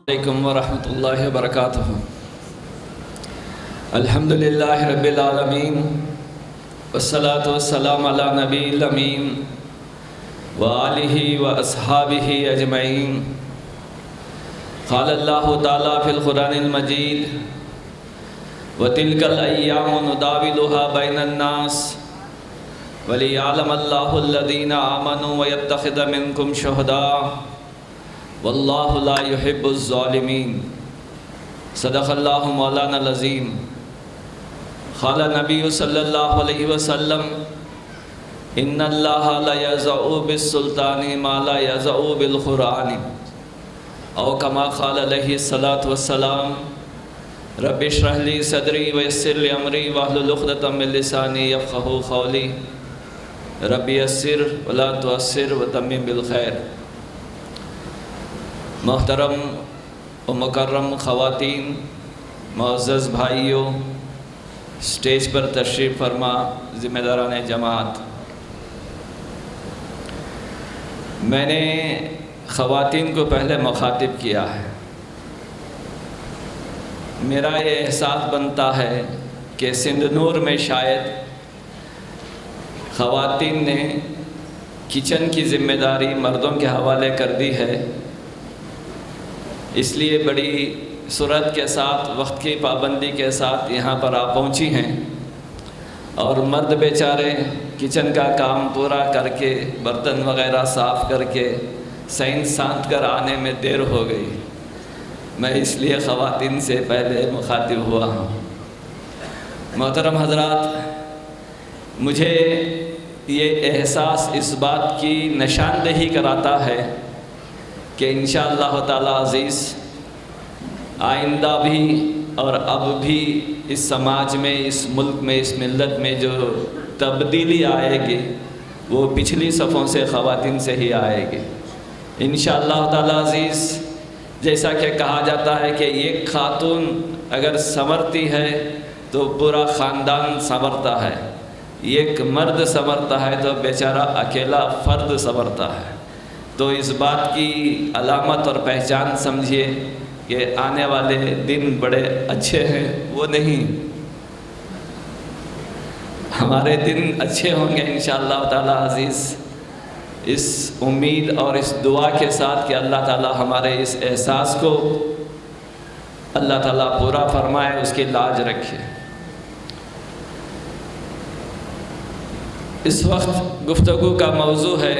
علیکم ورحمۃ اللہ وبرکاتہ۔ الحمدللہ رب العالمین والصلاة والسلام علی نبی الامین وآلہ واصحابہ اجمعین۔ قال اللہ تعالی فی القرآن المجید وَتِلْكَ الْأَيَّامُ نُدَاوِلُهَا بَيْنَ النَّاسِ وَلِيَعْلَمَ اللَّهُ الَّذِينَ آمَنُوا وَيَتَّخِذَ مِنْكُمْ شُهَدَاءَ وَاللَّهُ لَا يُحِبُّ الظَّالِمِينَ۔ صدق اللہ مولانا العظیم۔ قال نبی صلی اللہ علیہ وسلم ان اللہ لا يزع بالسلطان ما لا يزع بالقرآن، او کما قال علیہ الصلاۃ والسلام رب اشرح لی صدری ویسر لی امری واحلل عقدۃ من لسانی یفقہوا قولی رب یسر ولا تعسر وتمم بالخیر۔ محترم و مکرم خواتین، معزز بھائیوں، اسٹیج پر تشریف فرما ذمہ داران جماعت، میں نے خواتین کو پہلے مخاطب کیا ہے۔ میرا یہ احساس بنتا ہے کہ سندھ نور میں شاید خواتین نے کچن کی ذمہ داری مردوں کے حوالے کر دی ہے، اس لیے بڑی سرعت کے ساتھ، وقت کی پابندی کے ساتھ یہاں پر آ پہنچی ہیں، اور مرد بیچارے کچن کا کام پورا کر کے برتن وغیرہ صاف کر کے سین سانت کر آنے میں دیر ہو گئی۔ میں اس لیے خواتین سے پہلے مخاطب ہوا ہوں۔ محترم حضرات، مجھے یہ احساس اس بات کی نشاندہی کراتا ہے کہ انشاءاللہ تعالی عزیز آئندہ بھی اور اب بھی اس سماج میں، اس ملک میں، اس ملت میں جو تبدیلی آئے گی وہ پچھلی صفوں سے، خواتین سے ہی آئے گی انشاءاللہ تعالی عزیز۔ جیسا کہ کہا جاتا ہے کہ ایک خاتون اگر سنورتی ہے تو پورا خاندان سنورتا ہے، ایک مرد سنورتا ہے تو بیچارہ اکیلا فرد سنورتا ہے۔ تو اس بات کی علامت اور پہچان سمجھیے کہ آنے والے دن بڑے اچھے ہیں، وہ نہیں، ہمارے دن اچھے ہوں گے انشاءاللہ تعالی عزیز، اس امید اور اس دعا کے ساتھ کہ اللہ تعالی ہمارے اس احساس کو اللہ تعالی پورا فرمائے، اس کی لاج رکھے۔ اس وقت گفتگو کا موضوع ہے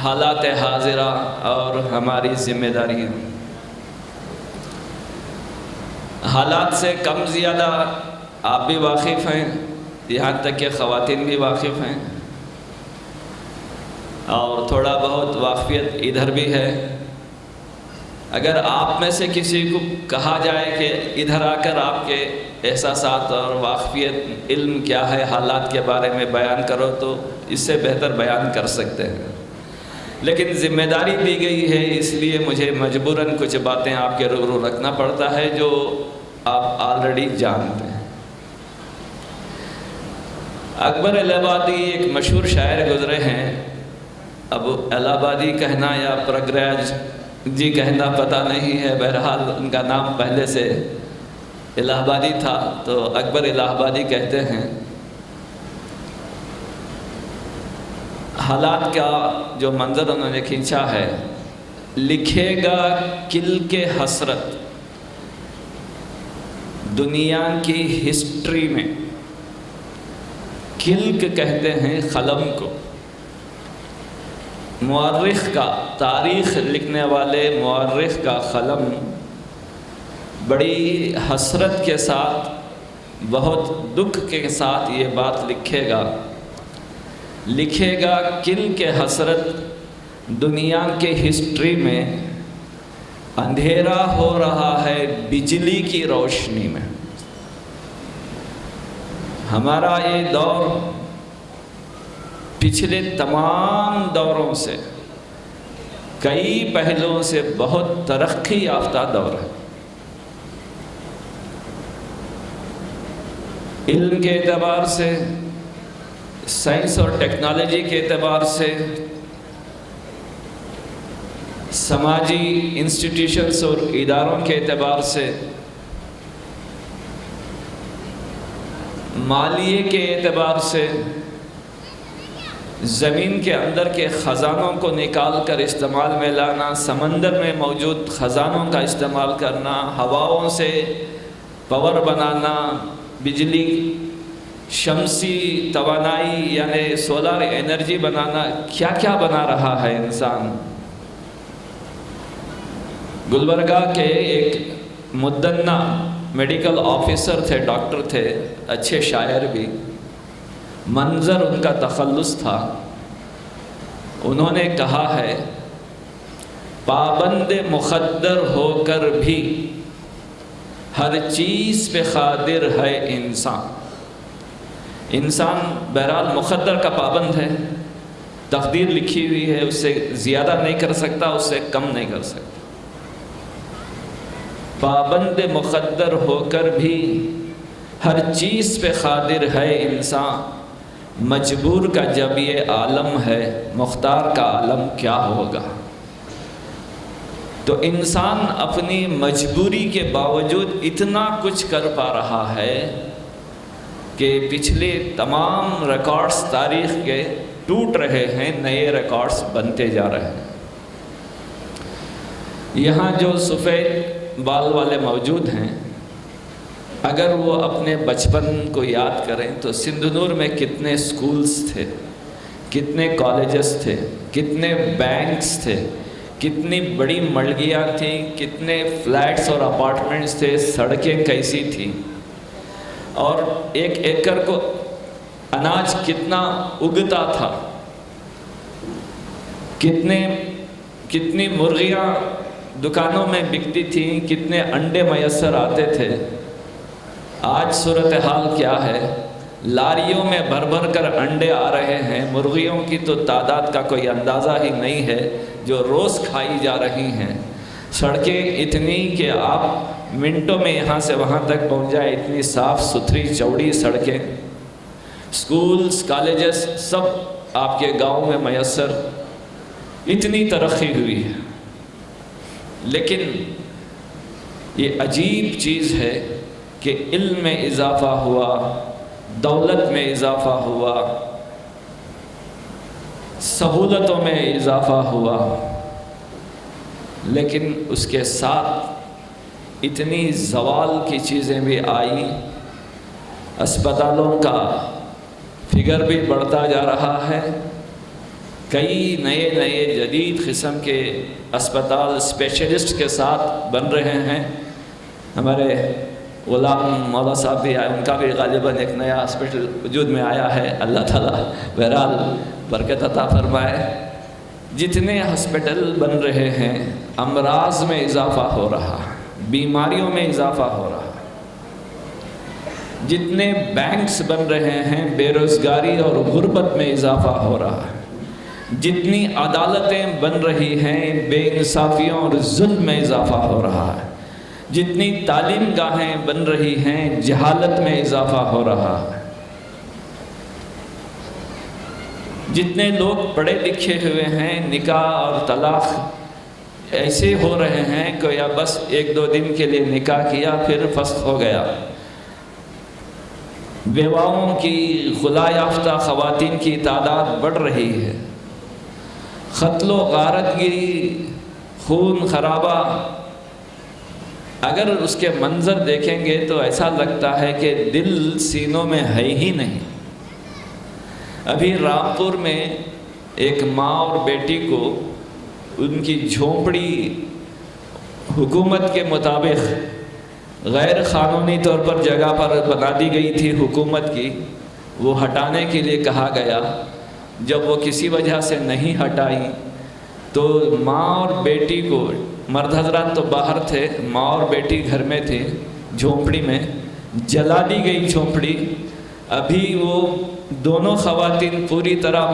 حالات حاضرہ اور ہماری ذمہ داریاں۔ حالات سے کم زیادہ آپ بھی واقف ہیں، یہاں تک کہ خواتین بھی واقف ہیں، اور تھوڑا بہت واقفیت ادھر بھی ہے۔ اگر آپ میں سے کسی کو کہا جائے کہ ادھر آ کر آپ کے احساسات اور واقفیت، علم کیا ہے، حالات کے بارے میں بیان کرو، تو اس سے بہتر بیان کر سکتے ہیں، لیکن ذمہ داری دی گئی ہے، اس لیے مجھے مجبوراً کچھ باتیں آپ کے روبرو رکھنا پڑتا ہے جو آپ آلریڈی جانتے ہیں۔ اکبر الہ آبادی ایک مشہور شاعر گزرے ہیں، اب الہ آبادی کہنا یا پرگراج جی کہنا پتہ نہیں ہے، بہرحال ان کا نام پہلے سے الہ آبادی تھا، تو اکبر الہ آبادی کہتے ہیں حالات کا جو منظر انہوں نے کھینچا ہے، لکھے گا کل کے حسرت دنیا کی ہسٹری میں۔ کلک کہتے ہیں قلم کو، مورخ کا، تاریخ لکھنے والے مورخ کا قلم بڑی حسرت کے ساتھ، بہت دکھ کے ساتھ یہ بات لکھے گا کل کے حسرت دنیا کے ہسٹری میں، اندھیرا ہو رہا ہے بجلی کی روشنی میں۔ ہمارا یہ دور پچھلے تمام دوروں سے، کئی پہلوؤں سے بہت ترقی یافتہ دور ہے۔ علم کے اعتبار سے، سائنس اور ٹیکنالوجی کے اعتبار سے، سماجی انسٹیٹیوشنز اور اداروں کے اعتبار سے، مالیے کے اعتبار سے، زمین کے اندر کے خزانوں کو نکال کر استعمال میں لانا، سمندر میں موجود خزانوں کا استعمال کرنا، ہواؤں سے پاور بنانا، بجلی، شمسی توانائی یعنی سولار انرجی بنانا، کیا کیا بنا رہا ہے انسان۔ گلبرگہ کے ایک مدنہ میڈیکل آفیسر تھے، ڈاکٹر تھے، اچھے شاعر بھی، منظر ان کا تخلص تھا۔ انہوں نے کہا ہے، پابند مقدر ہو کر بھی ہر چیز پہ قادر ہے انسان۔ انسان بہرحال مقدر کا پابند ہے، تقدیر لکھی ہوئی ہے، اس سے زیادہ نہیں کر سکتا، اس سے کم نہیں کر سکتا۔ پابند مقدر ہو کر بھی ہر چیز پہ قادر ہے انسان، مجبور کا جب یہ عالم ہے، مختار کا عالم کیا ہوگا۔ تو انسان اپنی مجبوری کے باوجود اتنا کچھ کر پا رہا ہے کہ پچھلے تمام ریکارڈز تاریخ کے ٹوٹ رہے ہیں، نئے ریکارڈز بنتے جا رہے ہیں۔ یہاں جو سفید بال والے موجود ہیں، اگر وہ اپنے بچپن کو یاد کریں تو سندھنور میں کتنے سکولز تھے، کتنے کالجز تھے، کتنے بینکس تھے، کتنی بڑی ملگیاں تھیں، کتنے فلیٹس اور اپارٹمنٹس تھے، سڑکیں کیسی تھیں، اور ایک ایکڑ کو اناج کتنا اگتا تھا، کتنی مرغیاں دکانوں میں بکتی تھیں، کتنے انڈے میسر آتے تھے۔ آج صورتحال کیا ہے؟ لاریوں میں بھر بھر کر انڈے آ رہے ہیں، مرغیوں کی تو تعداد کا کوئی اندازہ ہی نہیں ہے جو روز کھائی جا رہی ہیں۔ سڑکیں اتنی کہ آپ منٹوں میں یہاں سے وہاں تک پہنچ جائیں، اتنی صاف ستھری چوڑی سڑکیں، سکولز، کالجز سب آپ کے گاؤں میں میسر، اتنی ترقی ہوئی ہے۔ لیکن یہ عجیب چیز ہے کہ علم میں اضافہ ہوا، دولت میں اضافہ ہوا، سہولتوں میں اضافہ ہوا، لیکن اس کے ساتھ اتنی زوال کی چیزیں بھی آئی۔ اسپتالوں کا فگر بھی بڑھتا جا رہا ہے، کئی نئے جدید قسم کے اسپتال اسپیشلسٹ کے ساتھ بن رہے ہیں۔ ہمارے غلام مولا صاحب بھی آئے، ان کا بھی غالباً ایک نیا ہاسپٹل وجود میں آیا ہے۔ اللہ تعالیٰ بہرحال برکت عطا فرمائے۔ جتنے ہاسپٹل بن رہے ہیں، امراض میں اضافہ ہو رہا ہے، بیماریوں میں اضافہ ہو رہا ہے۔ جتنے بینکس بن رہے ہیں، بے روزگاری اور غربت میں اضافہ ہو رہا ہے۔ جتنی عدالتیں بن رہی ہیں، بے انصافیوں اور ظلم میں اضافہ ہو رہا ہے۔ جتنی تعلیم گاہیں بن رہی ہیں، جہالت میں اضافہ ہو رہا ہے۔ جتنے لوگ پڑھے لکھے ہوئے ہیں، نکاح اور طلاق ایسے ہو رہے ہیں کہ یا بس 1-2 دن کے لیے نکاح کیا پھر فسخ ہو گیا۔ بیواؤں کی، خلا یافتہ خواتین کی تعداد بڑھ رہی ہے۔ قتل و غارت گری، خون خرابہ، اگر اس کے منظر دیکھیں گے تو ایسا لگتا ہے کہ دل سینوں میں ہے ہی نہیں۔ ابھی رامپور میں ایک ماں اور بیٹی کو ان کی جھونپڑی حکومت کے مطابق غیر قانونی طور پر جگہ پر بنا دی گئی تھی حکومت کی، وہ ہٹانے کے لیے کہا گیا۔ جب وہ کسی وجہ سے نہیں ہٹائی تو ماں اور بیٹی کو، مرد حضرات تو باہر تھے، ماں اور بیٹی گھر میں تھے، جھونپڑی میں جلا دی گئی جھونپڑی۔ ابھی وہ دونوں خواتین پوری طرح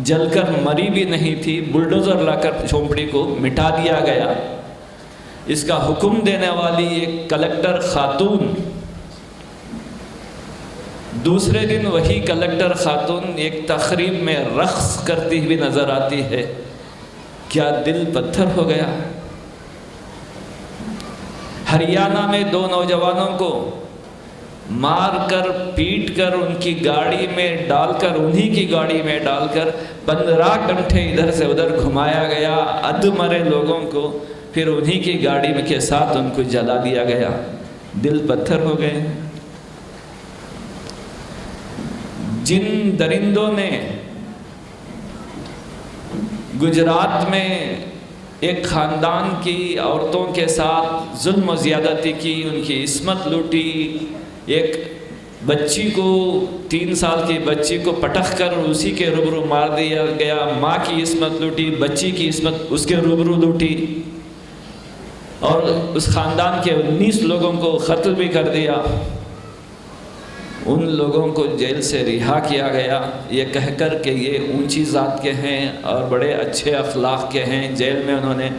جل کر مری بھی نہیں تھی، بلڈوزر لا کر جھونپڑی کو مٹا دیا گیا۔ اس کا حکم دینے والی ایک کلکٹر خاتون، دوسرے دن وہی کلکٹر خاتون ایک تقریب میں رقص کرتی ہوئی نظر آتی ہے کیا دل پتھر ہو گیا؟ ہریانہ میں 2 نوجوانوں کو مار کر پیٹ کر ان کی گاڑی میں ڈال کر، انہی کی گاڑی میں ڈال کر 15 گھنٹے ادھر سے ادھر گھمایا گیا، ادمرے لوگوں کو، پھر انہی کی گاڑی میں کے ساتھ ان کو جلا دیا گیا۔ دل پتھر ہو گئے۔ جن درندوں نے گجرات میں ایک خاندان کی عورتوں کے ساتھ ظلم و زیادتی کی، ان کی عصمت لوٹی، ایک بچی کو 3 سال کی بچی کو پٹخ کر اسی کے روبرو مار دیا گیا، ماں کی عصمت لوٹی، بچی کی عصمت اس کے روبرو لوٹی، اور اس خاندان کے 19 لوگوں کو قتل بھی کر دیا۔ ان لوگوں کو جیل سے رہا کیا گیا یہ کہہ کر کہ یہ اونچی ذات کے ہیں اور بڑے اچھے اخلاق کے ہیں۔ جیل میں انہوں نے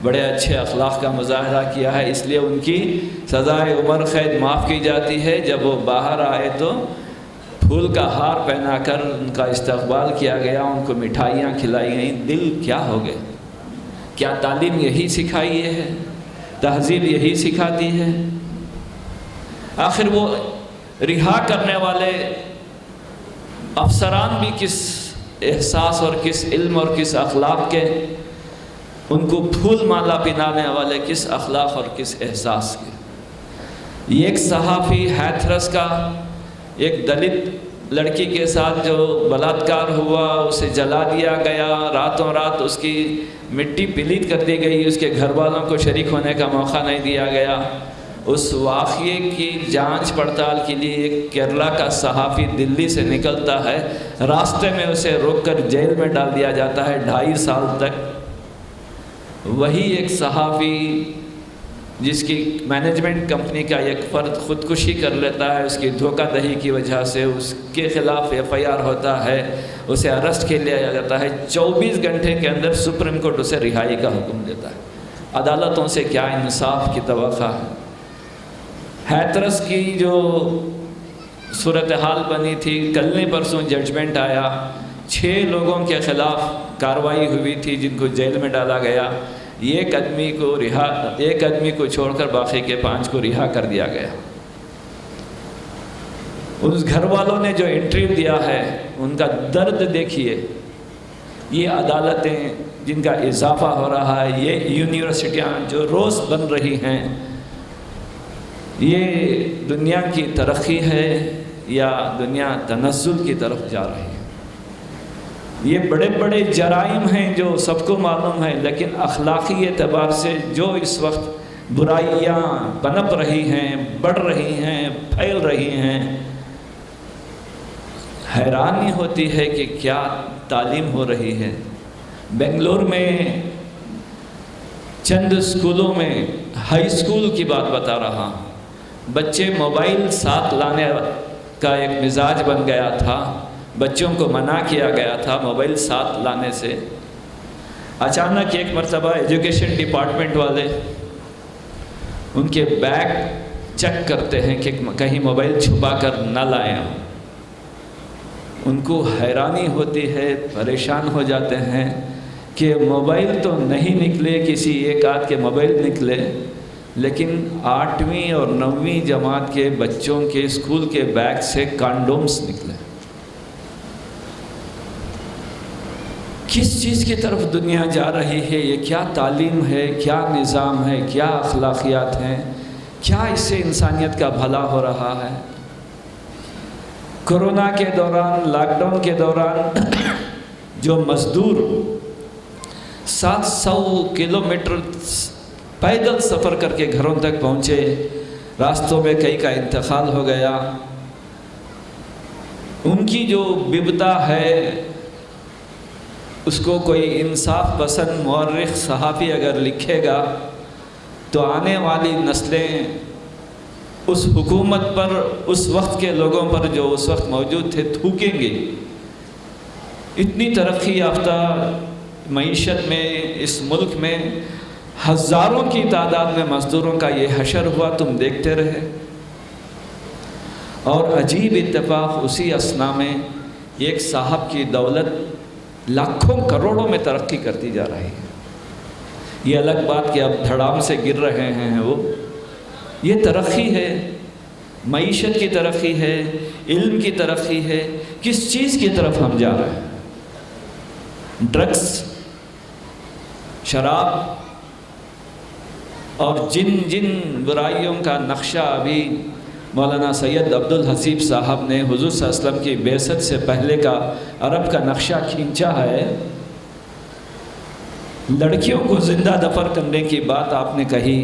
بڑے اچھے اخلاق کا مظاہرہ کیا ہے، اس لیے ان کی سزائے عمر قید معاف کی جاتی ہے۔ جب وہ باہر آئے تو پھول کا ہار پہنا کر ان کا استقبال کیا گیا، ان کو مٹھائیاں کھلائی گئیں۔ دل کیا ہو گئے؟ کیا تعلیم یہی سکھائی ہے؟ تہذیب یہی سکھاتی ہے؟ آخر وہ رہا کرنے والے افسران بھی کس احساس اور کس علم اور کس اخلاق کے، ان کو پھول مالا پہنانے والے کس اخلاق اور کس احساس کے؟ یہ ایک صحافی ہیتھرس کا ایک دلت لڑکی کے ساتھ جو بلاತ್ಕಾರ ہوا، اسے جلا دیا گیا، راتوں رات اس کی مٹی پلیت کر دی گئی، اس کے گھر والوں کو شریک ہونے کا موقع نہیں دیا گیا۔ اس واقعے کی جانچ پڑتال کے لیے ایک کیرلا کا صحافی دلی سے نکلتا ہے، راستے میں اسے روک کر جیل میں ڈال دیا جاتا ہے 2.5 سال تک۔ وہی ایک صحافی جس کی مینجمنٹ کمپنی کا ایک فرد خودکشی کر لیتا ہے، اس کی دھوکہ دہی کی وجہ سے اس کے خلاف FIR ہوتا ہے، اسے اریسٹ کے لیا جاتا ہے، 24 گھنٹے کے اندر سپریم کورٹ اسے رہائی کا حکم دیتا ہے۔ عدالتوں سے کیا انصاف کی توقع ہے؟ ہیتھرس کی جو صورتحال بنی تھی، کل نہیں پرسوں ججمنٹ آیا، 6 لوگوں کے خلاف کارروائی ہوئی تھی جن کو جیل میں ڈالا گیا، ایک آدمی کو چھوڑ کر باقی کے 5 کو رہا کر دیا گیا۔ اس گھر والوں نے جو انٹرویو دیا ہے ان کا درد دیکھیے۔ یہ عدالتیں جن کا اضافہ ہو رہا ہے، یہ یونیورسٹیاں جو روز بن رہی ہیں، یہ دنیا کی ترقی ہے یا دنیا تنزل کی طرف جا رہی ہے؟ یہ بڑے بڑے جرائم ہیں جو سب کو معلوم ہے، لیکن اخلاقی اعتبار سے جو اس وقت برائیاں پنپ رہی ہیں، بڑھ رہی ہیں، پھیل رہی ہیں، حیرانی ہوتی ہے کہ کیا تعلیم ہو رہی ہے۔ بنگلور میں چند اسکولوں میں، ہائی اسکول کی بات بتا رہا ہوں، بچے موبائل ساتھ لانے کا ایک مزاج بن گیا تھا، بچوں کو منع کیا گیا تھا موبائل ساتھ لانے سے۔ اچانک ایک مرتبہ ایجوکیشن ڈپارٹمنٹ والے ان کے بیگ چیک کرتے ہیں کہ کہیں موبائل چھپا کر نہ لائیں۔ ان کو حیرانی ہوتی ہے، پریشان ہو جاتے ہیں کہ موبائل تو نہیں نکلے، کسی ایک آدھ کے موبائل نکلے، لیکن 8ویں اور 9ویں جماعت کے بچوں کے اسکول کے بیگ سے کانڈومز نکلے۔ کس چیز کی طرف دنیا جا رہی ہے؟ یہ کیا تعلیم ہے، کیا نظام ہے، کیا اخلاقیات ہیں، کیا اس سے انسانیت کا بھلا ہو رہا ہے؟ کورونا کے دوران، لاک ڈاؤن کے دوران جو مزدور 700 کلومیٹر پیدل سفر کر کے گھروں تک پہنچے، راستوں میں کئی کا انتقال ہو گیا، ان کی جو ببتا ہے اس کو کوئی انصاف پسند مورخ صحافی اگر لکھے گا تو آنے والی نسلیں اس حکومت پر، اس وقت کے لوگوں پر جو اس وقت موجود تھے، تھوکیں گے۔ اتنی ترقی یافتہ معیشت میں اس ملک میں ہزاروں کی تعداد میں مزدوروں کا یہ حشر ہوا، تم دیکھتے رہے۔ اور عجیب اتفاق، اسی اثنا میں ایک صاحب کی دولت لاکھوں کروڑوں میں ترقی کرتی جا رہی ہے۔ یہ الگ بات کہ اب دھڑام سے گر رہے ہیں وہ، یہ ترقی ہے، معیشت کی ترقی ہے، علم کی ترقی ہے۔ کس چیز کی طرف ہم جا رہے ہیں؟ ڈرگس، شراب اور جن برائیوں کا نقشہ ابھی مولانا سید عبدالحسیب صاحب نے حضور صلی اللہ علیہ وسلم کی بعثت سے پہلے کا عرب کا نقشہ کھینچا ہے۔ لڑکیوں کو زندہ دفن کرنے کی بات آپ نے کہی،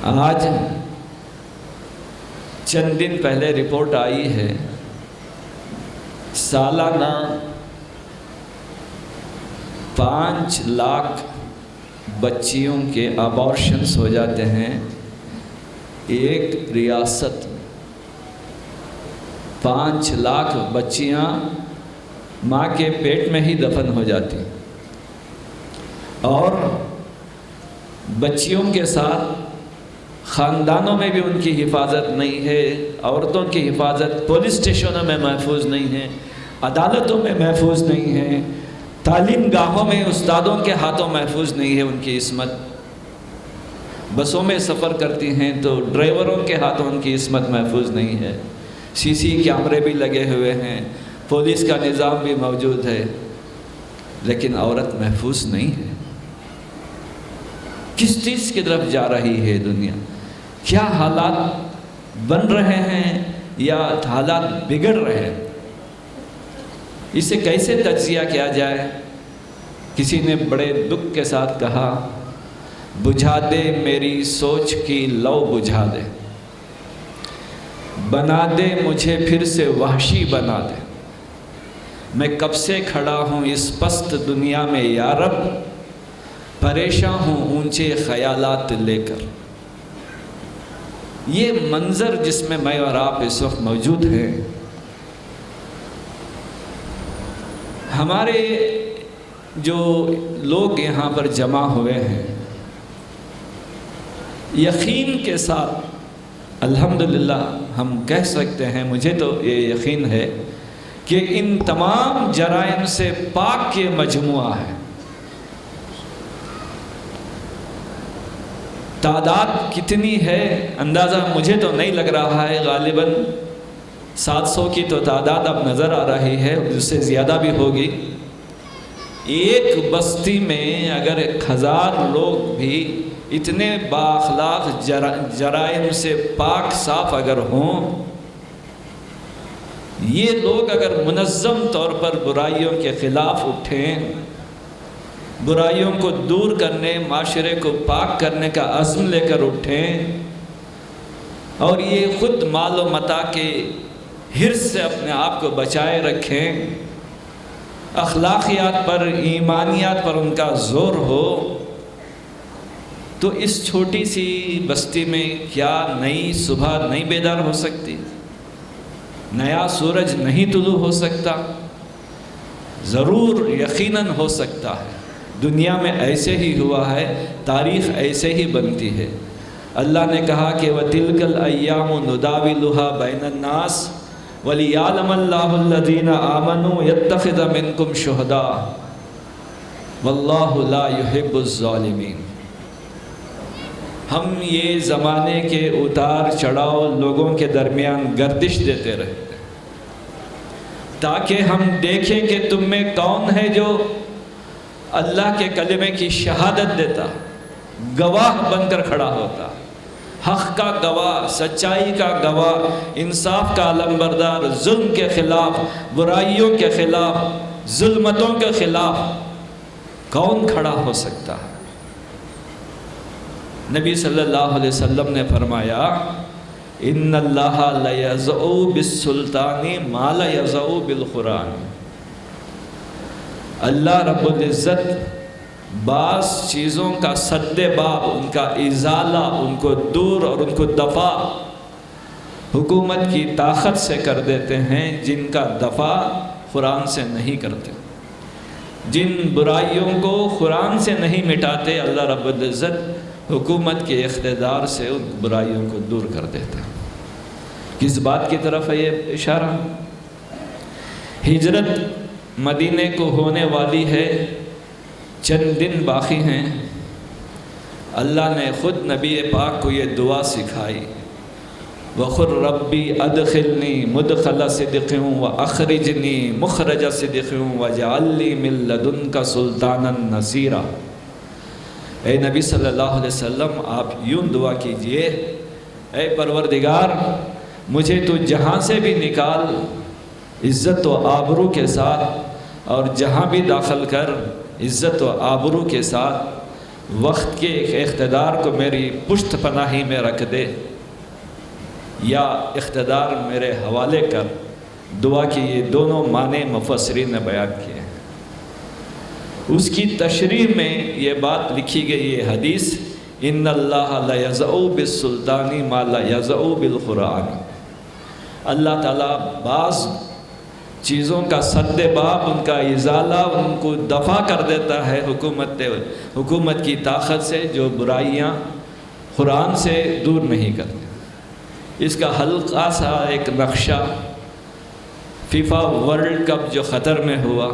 آج چند دن پہلے رپورٹ آئی ہے سالانہ 5 لاکھ بچیوں کے ابارشنز ہو جاتے ہیں ایک ریاست۔ 5 لاکھ بچیاں ماں کے پیٹ میں ہی دفن ہو جاتی، اور بچیوں کے ساتھ خاندانوں میں بھی ان کی حفاظت نہیں ہے، عورتوں کی حفاظت پولیس اسٹیشنوں میں محفوظ نہیں ہے، عدالتوں میں محفوظ نہیں ہے، تعلیم گاہوں میں استادوں کے ہاتھوں محفوظ نہیں ہے ان کی عصمت، بسوں میں سفر کرتی ہیں تو ڈرائیوروں کے ہاتھوں ان کی عصمت محفوظ نہیں ہے، سی سی کیمرے بھی لگے ہوئے ہیں، پولیس کا نظام بھی موجود ہے، لیکن عورت محفوظ نہیں ہے۔ کس چیز کی طرف جا رہی ہے دنیا؟ کیا حالات بن رہے ہیں یا حالات بگڑ رہے ہیں؟ اسے کیسے تجزیہ کیا جائے؟ کسی نے بڑے دکھ کے ساتھ کہا، بجھا دے میری سوچ کی لو بجھا دے، بنا دے مجھے پھر سے وحشی بنا دے، میں کب سے کھڑا ہوں اس پست دنیا میں یا رب، پریشان ہوں اونچے خیالات لے کر۔ یہ منظر جس میں میں اور آپ اس وقت موجود ہیں، ہمارے جو لوگ یہاں پر جمع ہوئے ہیں، یقین کے ساتھ الحمدللہ ہم کہہ سکتے ہیں، مجھے تو یہ یقین ہے کہ ان تمام جرائم سے پاک یہ مجموعہ ہے۔ تعداد کتنی ہے اندازہ مجھے تو نہیں لگ رہا ہے، غالباً 700 کی تو تعداد اب نظر آ رہی ہے، اس سے زیادہ بھی ہوگی۔ ایک بستی میں اگر 1000 لوگ بھی اتنے بااخلاق جرائم سے پاک صاف اگر ہوں، یہ لوگ اگر منظم طور پر برائیوں کے خلاف اٹھیں، برائیوں کو دور کرنے، معاشرے کو پاک کرنے کا عزم لے کر اٹھیں، اور یہ خود مال و متاع کے حرص سے اپنے آپ کو بچائے رکھیں، اخلاقیات پر، ایمانیات پر ان کا زور ہو، تو اس چھوٹی سی بستی میں کیا نئی صبح نہیں بیدار ہو سکتی؟ نیا سورج نہیں طلوع ہو سکتا؟ ضرور، یقیناً ہو سکتا ہے۔ دنیا میں ایسے ہی ہوا ہے، تاریخ ایسے ہی بنتی ہے۔ اللہ نے کہا کہ وَتِلْكَ الْأَيَّامُ نُدَاوِلُهَا بَيْنَ النَّاسِ وَلِيَعْلَمَ اللَّهُ الَّذِينَ آمَنُوا وَيَتَّخِذَ مِنكُمْ شُهَدَاءَ وَاللَّهُ لَا يُحِبُّ الظَّالِمِينَ۔ ہم یہ زمانے کے اتار چڑھاؤ لوگوں کے درمیان گردش دیتے رہتے ہیں تاکہ ہم دیکھیں کہ تم میں کون ہے جو اللہ کے کلمے کی شہادت دیتا، گواہ بن کر کھڑا ہوتا، حق کا گواہ، سچائی کا گواہ، انصاف کا علمبردار، ظلم کے خلاف، برائیوں کے خلاف، ظلمتوں کے خلاف کون کھڑا ہو سکتا ہے؟ نبی صلی اللہ علیہ وسلم نے فرمایا، ان اللہ لیضع بالسلطان ما لا یضع بالقرآن۔ اللہ رب العزت بعض چیزوں کا سد باب، ان کا ازالہ، ان کو دور اور ان کو دفع حکومت کی طاقت سے کر دیتے ہیں، جن کا دفع قرآن سے نہیں کرتے۔ جن برائیوں کو قرآن سے نہیں مٹاتے، اللہ رب العزت حکومت کے اقتدار سے ان برائیوں کو دور کر دیتا ہے۔ کس بات کی طرف ہے یہ اشارہ؟ ہجرت مدینے کو ہونے والی ہے چند دن باقی ہیں، اللہ نے خود نبی پاک کو یہ دعا سکھائی، وَقُلْ رَبِّ أَدْخِلْنِي مُدْخَلَ صِدْقٍ وَأَخْرِجْنِي مُخْرَجَ صِدْقٍ وَاجْعَلْ لِي مِن لَّدُنْكَ سُلْطَانًا نَصِيرًا۔ اے نبی صلی اللہ علیہ وسلم، آپ یوں دعا کیجئے، اے پروردگار مجھے تو جہاں سے بھی نکال عزت و آبرو کے ساتھ، اور جہاں بھی داخل کر عزت و آبرو کے ساتھ، وقت کے اقتدار کو میری پشت پناہی میں رکھ دے، یا اقتدار میرے حوالے کر۔ دعا کی یہ دونوں معنی مفسرین نے بیان کیے ہیں۔ اس کی تشریح میں یہ بات لکھی گئی ہے، حدیث، ان اللہ لا یضع بالسلطان ما لا یضع بالقرآن۔ اللہ تعالیٰ بعض چیزوں کا سد باب، ان کا ازالہ، ان کو دفع کر دیتا ہے حکومت کی طاقت سے، جو برائیاں قرآن سے دور نہیں کرتے۔ اس کا ہلکا سا ایک نقشہ فیفا ورلڈ کپ جو قطر میں ہوا،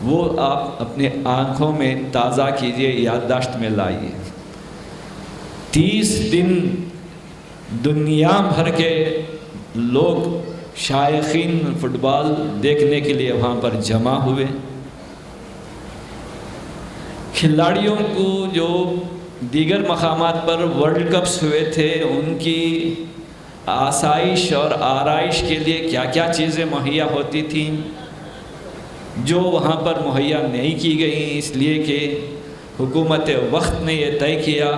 وہ آپ اپنے آنکھوں میں تازہ کیجئے، یادداشت میں لائیے۔ 30 دن دنیا بھر کے لوگ شائقین فٹ بال دیکھنے کے لیے وہاں پر جمع ہوئے۔ کھلاڑیوں کو جو دیگر مقامات پر ورلڈ کپس ہوئے تھے، ان کی آسائش اور آرائش کے لیے کیا کیا چیزیں مہیا ہوتی تھیں، جو وہاں پر مہیا نہیں کی گئیں، اس لیے کہ حکومت وقت نے یہ طے کیا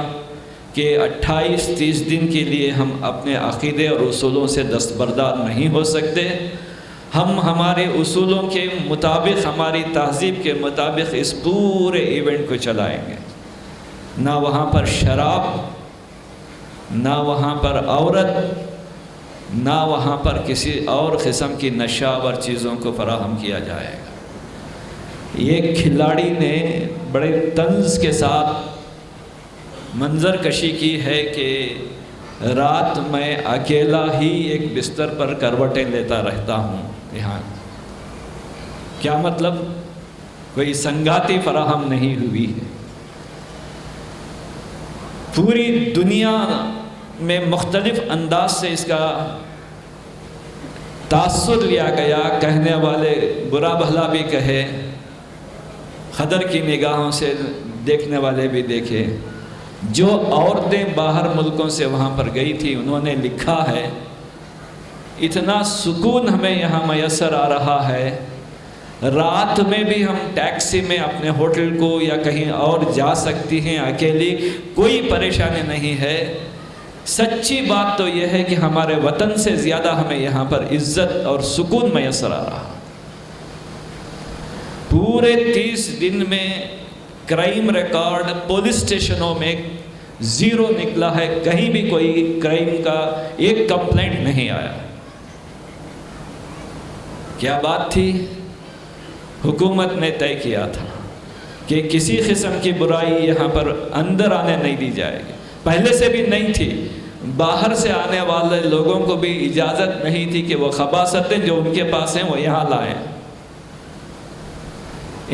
کہ 28-30 دن کے لیے ہم اپنے عقیدے اور اصولوں سے دستبردار نہیں ہو سکتے، ہم ہمارے اصولوں کے مطابق، ہماری تہذیب کے مطابق اس پورے ایونٹ کو چلائیں گے۔ نہ وہاں پر شراب، نہ وہاں پر عورت، نہ وہاں پر کسی اور قسم کی نشہ آور چیزوں کو فراہم کیا جائے گا۔ یہ کھلاڑی نے بڑے طنز کے ساتھ منظر کشی کی ہے کہ رات میں اکیلا ہی ایک بستر پر کروٹیں لیتا رہتا ہوں یہاں۔ کیا مطلب؟ کوئی سنگاتی فراہم نہیں ہوئی ہے۔ پوری دنیا میں مختلف انداز سے اس کا تاثر لیا گیا، کہنے والے برا بھلا بھی کہے، قدر کی نگاہوں سے دیکھنے والے بھی دیکھے۔ جو عورتیں باہر ملکوں سے وہاں پر گئی تھی، انہوں نے لکھا ہے، اتنا سکون ہمیں یہاں میسر آ رہا ہے، رات میں بھی ہم ٹیکسی میں اپنے ہوٹل کو یا کہیں اور جا سکتی ہیں اکیلی، کوئی پریشانی نہیں ہے۔ سچی بات تو یہ ہے کہ ہمارے وطن سے زیادہ ہمیں یہاں پر عزت اور سکون میسر آ رہا۔ پورے 30 دن میں کرائم ریکارڈ پولیس اسٹیشنوں میں 0 نکلا ہے، کہیں بھی کوئی کرائم کا ایک کمپلینٹ نہیں آیا۔ کیا بات تھی؟ حکومت نے طے کیا تھا کہ کسی قسم کی برائی یہاں پر اندر آنے نہیں دی جائے گی، پہلے سے بھی نہیں تھی۔ باہر سے آنے والے لوگوں کو بھی اجازت نہیں تھی کہ وہ خباثتیں جو ان کے پاس ہیں وہ یہاں لائیں۔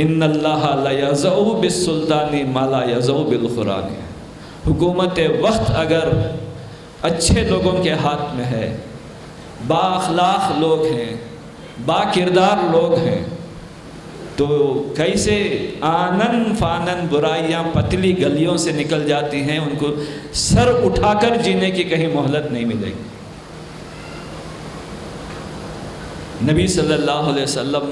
ان اللہ لا یضع بالسلطان ما لا یضع بالقرآن۔ حکومت وقت اگر اچھے لوگوں کے ہاتھ میں ہے، با اخلاق لوگ ہیں، با کردار لوگ ہیں، تو کیسے آنن فانن برائیاں پتلی گلیوں سے نکل جاتی ہیں، ان کو سر اٹھا کر جینے کی کہیں مہلت نہیں ملے گی۔ نبی صلی اللہ علیہ وسلم،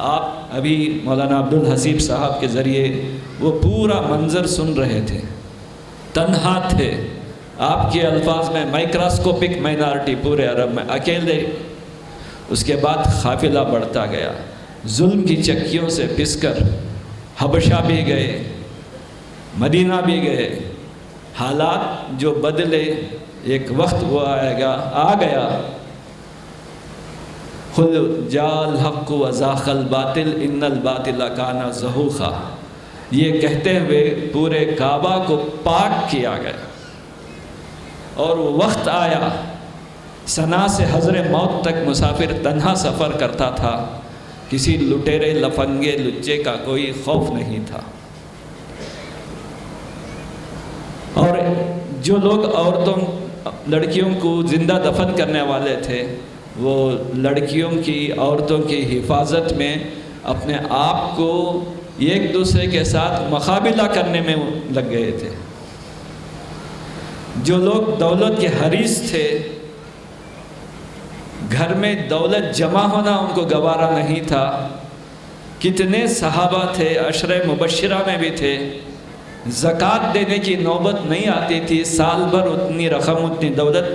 آپ ابھی مولانا عبدالحسیب صاحب کے ذریعے وہ پورا منظر سن رہے تھے، تنہا تھے، آپ کے الفاظ میں مائکروسکوپک مائنارٹی پورے عرب میں اکیلے۔ اس کے بعد قافلہ بڑھتا گیا، ظلم کی چکیوں سے پس کر حبشہ بھی گئے، مدینہ بھی گئے، حالات جو بدلے، ایک وقت وہ آ گیا، قُلْ جَاءَ الْحَقُّ وَزَاقَ الْبَاطِلُ إِنَّ الْبَاطِلَ كَانَ زَهُوقًا، یہ کہتے ہوئے پورے کعبہ کو پاک کیا گیا، اور وقت آیا، صنعاء سے حضر موت تک مسافر تنہا سفر کرتا تھا کسی لٹیرے لفنگے لچے کا کوئی خوف نہیں تھا۔ اور جو لوگ عورتوں لڑکیوں کو زندہ دفن کرنے والے تھے وہ لڑکیوں کی عورتوں کی حفاظت میں اپنے آپ کو ایک دوسرے کے ساتھ مقابلہ کرنے میں لگ گئے تھے۔ جو لوگ دولت کے حریص تھے، گھر میں دولت جمع ہونا ان کو گوارا نہیں تھا۔ کتنے صحابہ تھے، عشرہ مبشرہ میں بھی تھے، زکوٰۃ دینے کی نوبت نہیں آتی تھی، سال بھر اتنی رقم اتنی دولت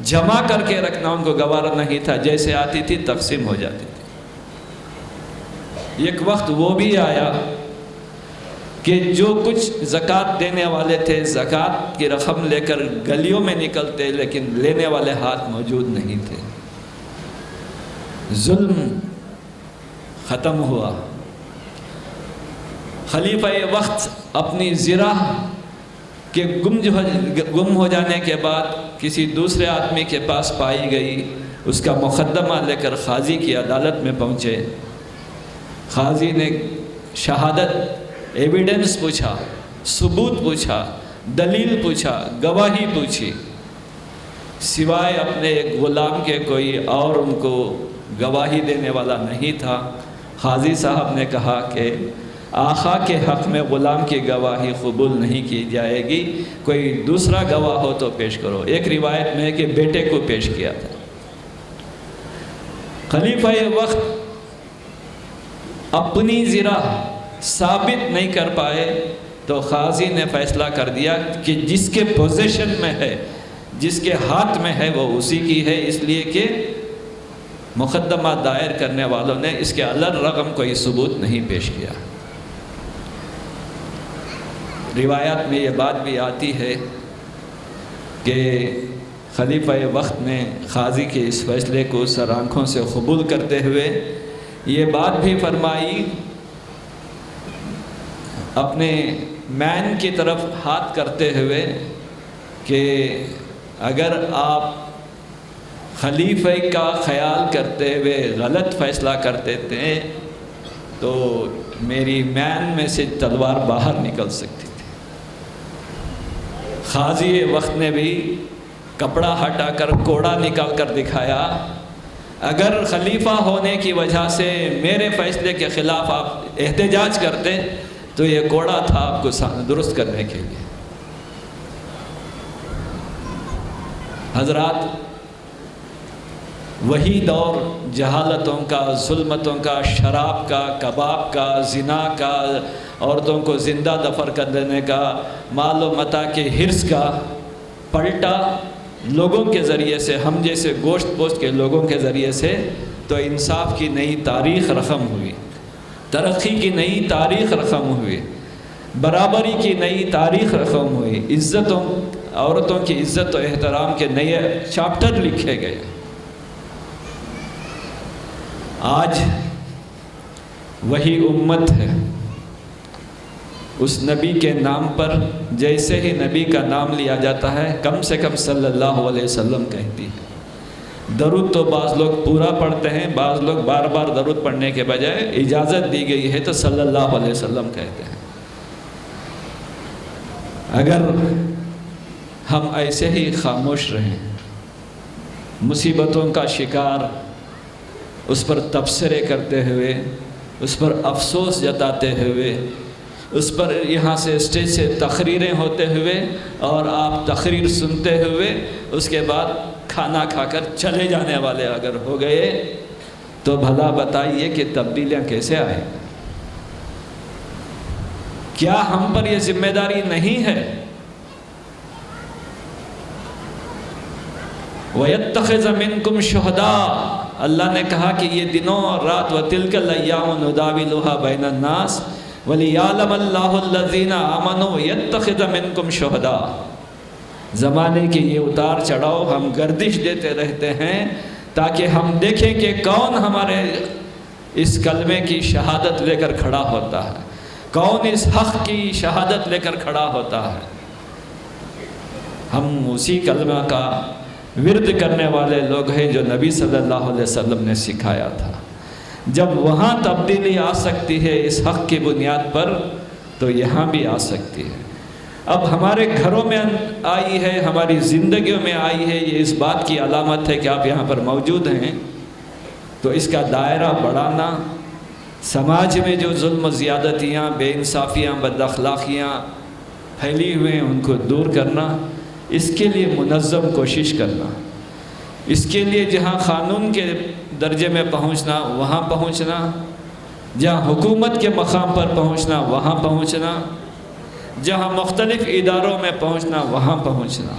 جمع کر کے رکھنا ان کو گوارا نہیں تھا، جیسے آتی تھی تقسیم ہو جاتی تھی۔ ایک وقت وہ بھی آیا کہ جو کچھ زکوٰۃ دینے والے تھے زکوٰۃ کی رقم لے کر گلیوں میں نکلتے، لیکن لینے والے ہاتھ موجود نہیں تھے۔ ظلم ختم ہوا۔ خلیفہ وقت اپنی زرہ کے گم ہو جانے کے بعد کسی دوسرے آدمی کے پاس پائی گئی، اس کا مقدمہ لے کر قاضی کی عدالت میں پہنچے۔ قاضی نے شہادت، ایویڈنس پوچھا، ثبوت پوچھا، دلیل پوچھا، گواہی پوچھی۔ سوائے اپنے ایک غلام کے کوئی اور ان کو گواہی دینے والا نہیں تھا۔ قاضی صاحب نے کہا کہ آقا کے حق میں غلام کی گواہی قبول نہیں کی جائے گی، کوئی دوسرا گواہ ہو تو پیش کرو۔ ایک روایت میں ہے کہ بیٹے کو پیش کیا تھا۔ خلیفہ وقت اپنی زرہ ثابت نہیں کر پائے تو قاضی نے فیصلہ کر دیا کہ جس کے پوزیشن میں ہے، جس کے ہاتھ میں ہے وہ اسی کی ہے، اس لیے کہ مقدمہ دائر کرنے والوں نے اس کے الرغم کوئی ثبوت نہیں پیش کیا۔ روایات میں یہ بات بھی آتی ہے کہ خلیفہ وقت نے قاضی کے اس فیصلے کو سر آنکھوں سے قبول کرتے ہوئے یہ بات بھی فرمائی، اپنے مین کی طرف ہاتھ کرتے ہوئے کہ اگر آپ خلیفہ کا خیال کرتے ہوئے غلط فیصلہ کرتے تھے تو میری مین میں سے تلوار باہر نکل سکتی تھی۔ قاضی وقت نے بھی کپڑا ہٹا کر کوڑا نکال کر دکھایا، اگر خلیفہ ہونے کی وجہ سے میرے فیصلے کے خلاف آپ احتجاج کرتے تو یہ کوڑا تھا آپ کو درست کرنے کے لیے۔ حضرات، وہی دور جہالتوں کا، ظلمتوں کا، شراب کا، کباب کا، زنا کا، عورتوں کو زندہ دفن کر دینے کا، مال و متاع کے حرص کا پلٹا لوگوں کے ذریعے سے، ہم جیسے گوشت پوشت کے لوگوں کے ذریعے سے، تو انصاف کی نئی تاریخ رقم ہوئی، ترقی کی نئی تاریخ رقم ہوئی، برابری کی نئی تاریخ رقم ہوئی، عزتوں، عورتوں کی عزت و احترام کے نئے چاپٹر لکھے گئے۔ آج وہی امت ہے، اس نبی کے نام پر جیسے ہی نبی کا نام لیا جاتا ہے کم سے کم صلی اللہ علیہ وسلم کہتی ہے۔ درود تو بعض لوگ پورا پڑھتے ہیں، بعض لوگ بار بار درود پڑھنے کے بجائے اجازت دی گئی ہے تو صلی اللہ علیہ وسلم کہتے ہیں۔ اگر ہم ایسے ہی خاموش رہیں، مصیبتوں کا شکار، اس پر تبصرے کرتے ہوئے، اس پر افسوس جتاتے ہوئے، اس پر یہاں سے اسٹیج سے تقریریں ہوتے ہوئے اور آپ تقریر سنتے ہوئے اس کے بعد کھانا کھا کر چلے جانے والے اگر ہو گئے تو بھلا بتائیے کہ تبدیلیاں کیسے آئیں؟ کیا ہم پر یہ ذمہ داری نہیں ہے؟ وَيَتَّخِذَ مِنْكُمْ شُهَدَاءَ، اللہ نے کہا کہ یہ دنوں اور رات وَتِلْكَ الْأَيَّامُ نُدَاوِلُهَا بَيْنَ النَّاسِ وَلِيَعْلَمَ اللَّهُ الَّذِينَ آمَنُوا وَيَتَّخِذَ مِنْكُمْ شُهَدَاءَ۔ زمانے کی یہ اتار چڑھاؤ ہم گردش دیتے رہتے ہیں تاکہ ہم دیکھیں کہ کون ہمارے اس کلمے کی شہادت لے کر کھڑا ہوتا ہے، کون اس حق کی شہادت لے کر کھڑا ہوتا ہے۔ ہم اسی کلمہ کا ورد کرنے والے لوگ ہیں جو نبی صلی اللہ علیہ وسلم نے سکھایا تھا۔ جب وہاں تبدیلی آ سکتی ہے اس حق کی بنیاد پر تو یہاں بھی آ سکتی ہے۔ اب ہمارے گھروں میں آئی ہے، ہماری زندگیوں میں آئی ہے، یہ اس بات کی علامت ہے کہ آپ یہاں پر موجود ہیں، تو اس کا دائرہ بڑھانا، سماج میں جو ظلم و زیادتیاں، بے انصافیاں، بد اخلاقیاں پھیلی ہوئے ہیں ان کو دور کرنا، اس کے لیے منظم کوشش کرنا، اس کے لیے جہاں قانون کے درجے میں پہنچنا وہاں پہنچنا، جہاں حکومت کے مقام پر پہنچنا وہاں پہنچنا، جہاں مختلف اداروں میں پہنچنا وہاں پہنچنا۔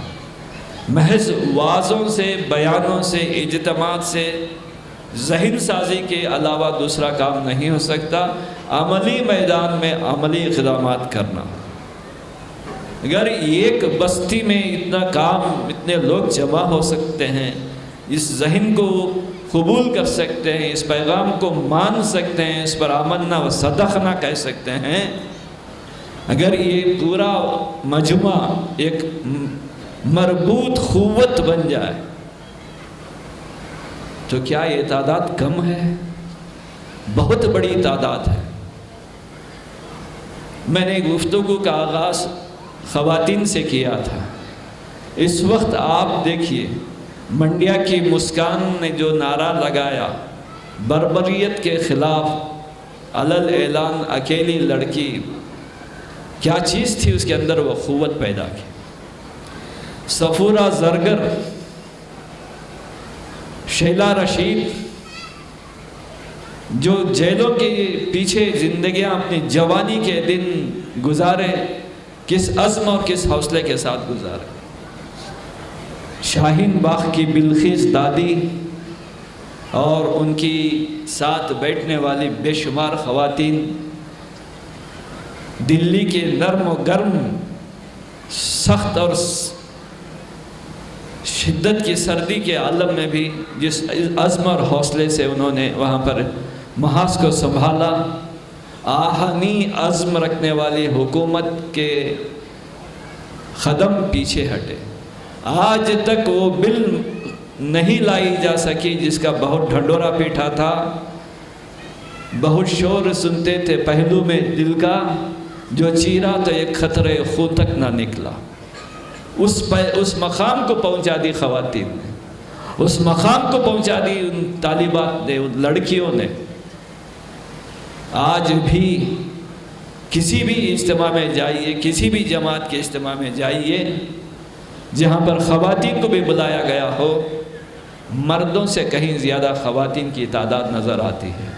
محض وعظوں سے، بیانوں سے، اجتماعات سے، ذہن سازی کے علاوہ دوسرا کام نہیں ہو سکتا۔ عملی میدان میں عملی اقدامات کرنا۔ اگر ایک بستی میں اتنا کام، اتنے لوگ جمع ہو سکتے ہیں، اس ذہن کو قبول کر سکتے ہیں، اس پیغام کو مان سکتے ہیں، اس پر آمنا و صدقنا کہہ سکتے ہیں، اگر یہ پورا مجمع ایک مربوط قوت بن جائے تو کیا یہ تعداد کم ہے؟ بہت بڑی تعداد ہے۔ میں نے گفتگو کا آغاز خواتین سے کیا تھا۔ اس وقت آپ دیکھیے منڈیا کی مسکان نے جو نعرہ لگایا، بربریت کے خلاف علل اعلان اکیلی لڑکی، کیا چیز تھی اس کے اندر وہ قوت پیدا کی؟ صفورہ زرگر، شیلا رشید، جو جیلوں کے پیچھے زندگیاں اپنی جوانی کے دن گزارے، کس عزم اور کس حوصلے کے ساتھ گزارے۔ شاہین باغ کی بلخیس دادی اور ان کی ساتھ بیٹھنے والی بے شمار خواتین، دلی کے نرم و گرم، سخت اور شدت کی سردی کے عالم میں بھی جس عزم اور حوصلے سے انہوں نے وہاں پر محاذ کو سنبھالا، آہنی عزم رکھنے والی حکومت کے قدم پیچھے ہٹے۔ آج تک وہ بل نہیں لائی جا سکی جس کا بہت ڈھنڈورا پیٹا تھا، بہت شور سنتے تھے پہلو میں دل کا، جو چیرا تو ایک قطرے خون تک نہ نکلا۔ اس مقام کو پہنچا دی خواتین نے، اس مقام کو پہنچا دی ان طالبات نے، ان لڑکیوں نے۔ آج بھی کسی بھی اجتماع میں جائیے، کسی بھی جماعت کے اجتماع میں جائیے جہاں پر خواتین کو بھی بلایا گیا ہو، مردوں سے کہیں زیادہ خواتین کی تعداد نظر آتی ہے۔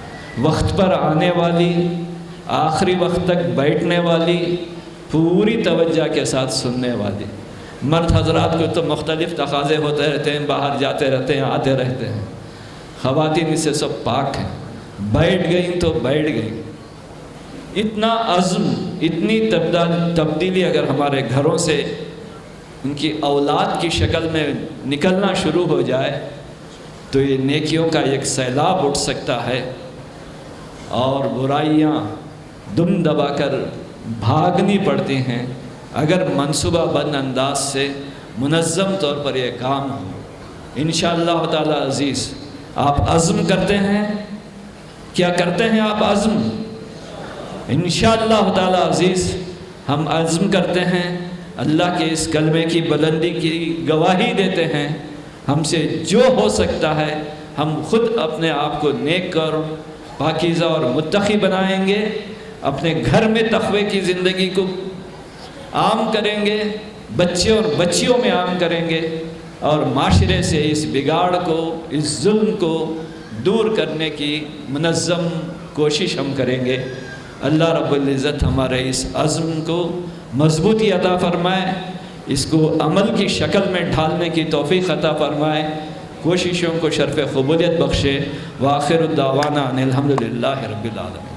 وقت پر آنے والی، آخری وقت تک بیٹھنے والی، پوری توجہ کے ساتھ سننے والی۔ مرد حضرات کو تو مختلف تقاضے ہوتے رہتے ہیں، باہر جاتے رہتے ہیں، آتے رہتے ہیں۔ خواتین اس سے سب پاک ہیں، بیٹھ گئیں تو بیٹھ گئیں۔ اتنا عزم، اتنی تبدیلی اگر ہمارے گھروں سے ان کی اولاد کی شکل میں نکلنا شروع ہو جائے تو یہ نیکیوں کا ایک سیلاب اٹھ سکتا ہے، اور برائیاں دم دبا کر بھاگنی پڑتی ہیں اگر منصوبہ بند انداز سے منظم طور پر یہ کام ہو۔ انشاءاللہ تعالی عزیز، آپ عزم کرتے ہیں؟ کیا کرتے ہیں آپ عزم؟ انشاءاللہ تعالی عزیز ہم عزم کرتے ہیں، اللہ کے اس کلمے کی بلندی کی گواہی دیتے ہیں۔ ہم سے جو ہو سکتا ہے ہم خود اپنے آپ کو نیک اور پاکیزہ اور متقی بنائیں گے، اپنے گھر میں تقوی کی زندگی کو عام کریں گے، بچے اور بچیوں میں عام کریں گے، اور معاشرے سے اس بگاڑ کو، اس ظلم کو دور کرنے کی منظم کوشش ہم کریں گے۔ اللہ رب العزت ہمارے اس عزم کو مضبوطی عطا فرمائے، اس کو عمل کی شکل میں ڈھالنے کی توفیق عطا فرمائے، کوششوں کو شرف قبولیت بخشے۔ وآخر الدعوانا ان الحمدللہ رب العالمین۔